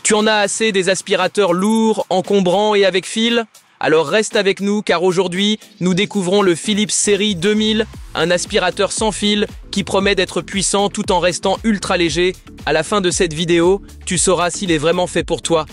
Tu en as assez des aspirateurs lourds, encombrants et avec fil? Alors reste avec nous car aujourd'hui, nous découvrons le Philips Série 2000, un aspirateur sans fil qui promet d'être puissant tout en restant ultra léger. À la fin de cette vidéo, tu sauras s'il est vraiment fait pour toi.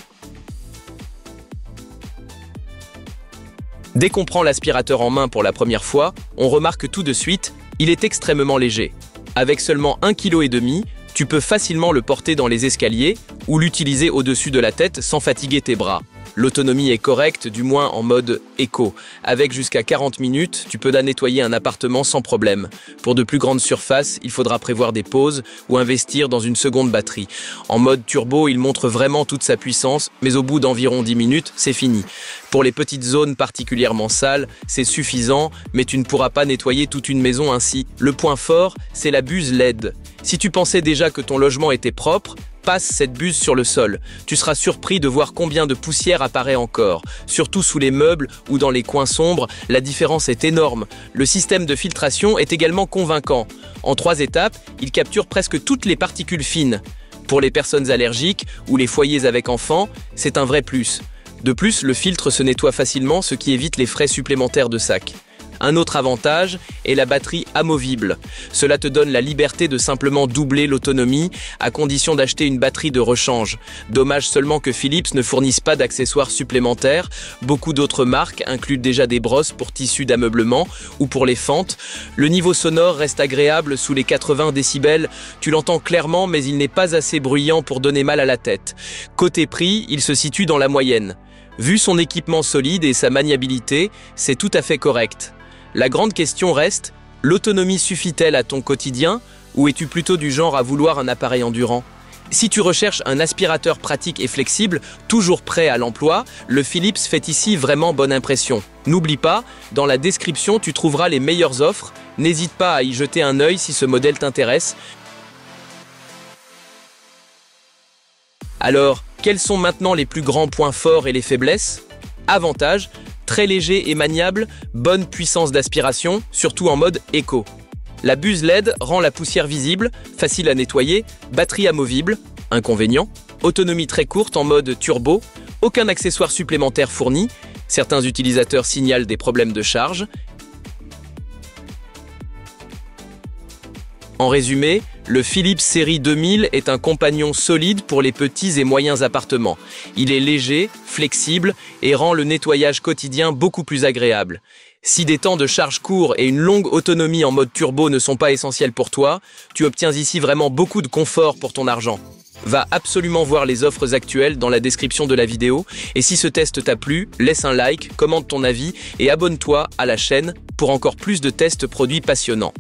Dès qu'on prend l'aspirateur en main pour la première fois, on remarque tout de suite, il est extrêmement léger. Avec seulement 1,5 kg, tu peux facilement le porter dans les escaliers ou l'utiliser au-dessus de la tête sans fatiguer tes bras. L'autonomie est correcte, du moins en mode éco. Avec jusqu'à 40 minutes, tu peux nettoyer un appartement sans problème. Pour de plus grandes surfaces, il faudra prévoir des pauses ou investir dans une seconde batterie. En mode turbo, il montre vraiment toute sa puissance, mais au bout d'environ 10 minutes, c'est fini. Pour les petites zones particulièrement sales, c'est suffisant, mais tu ne pourras pas nettoyer toute une maison ainsi. Le point fort, c'est la buse LED. Si tu pensais déjà que ton logement était propre, passe cette buse sur le sol. Tu seras surpris de voir combien de poussière apparaît encore. Surtout sous les meubles ou dans les coins sombres, la différence est énorme. Le système de filtration est également convaincant. En 3 étapes, il capture presque toutes les particules fines. Pour les personnes allergiques ou les foyers avec enfants, c'est un vrai plus. De plus, le filtre se nettoie facilement, ce qui évite les frais supplémentaires de sac. Un autre avantage est la batterie amovible. Cela te donne la liberté de simplement doubler l'autonomie à condition d'acheter une batterie de rechange. Dommage seulement que Philips ne fournisse pas d'accessoires supplémentaires. Beaucoup d'autres marques incluent déjà des brosses pour tissus d'ameublement ou pour les fentes. Le niveau sonore reste agréable sous les 80 décibels. Tu l'entends clairement, mais il n'est pas assez bruyant pour donner mal à la tête. Côté prix, il se situe dans la moyenne. Vu son équipement solide et sa maniabilité, c'est tout à fait correct. La grande question reste, l'autonomie suffit-elle à ton quotidien ou es-tu plutôt du genre à vouloir un appareil endurant? Si tu recherches un aspirateur pratique et flexible, toujours prêt à l'emploi, le Philips fait ici vraiment bonne impression. N'oublie pas, dans la description tu trouveras les meilleures offres, n'hésite pas à y jeter un œil si ce modèle t'intéresse. Alors, quels sont maintenant les plus grands points forts et les faiblesses? Avantages: très léger et maniable, bonne puissance d'aspiration, surtout en mode éco. La buse LED rend la poussière visible, facile à nettoyer, batterie amovible. Inconvénient: autonomie très courte en mode turbo, aucun accessoire supplémentaire fourni, certains utilisateurs signalent des problèmes de charge. En résumé, le Philips Série 2000 est un compagnon solide pour les petits et moyens appartements. Il est léger, flexible et rend le nettoyage quotidien beaucoup plus agréable. Si des temps de charge courts et une longue autonomie en mode turbo ne sont pas essentiels pour toi, tu obtiens ici vraiment beaucoup de confort pour ton argent. Va absolument voir les offres actuelles dans la description de la vidéo. Et si ce test t'a plu, laisse un like, commente ton avis et abonne-toi à la chaîne pour encore plus de tests produits passionnants.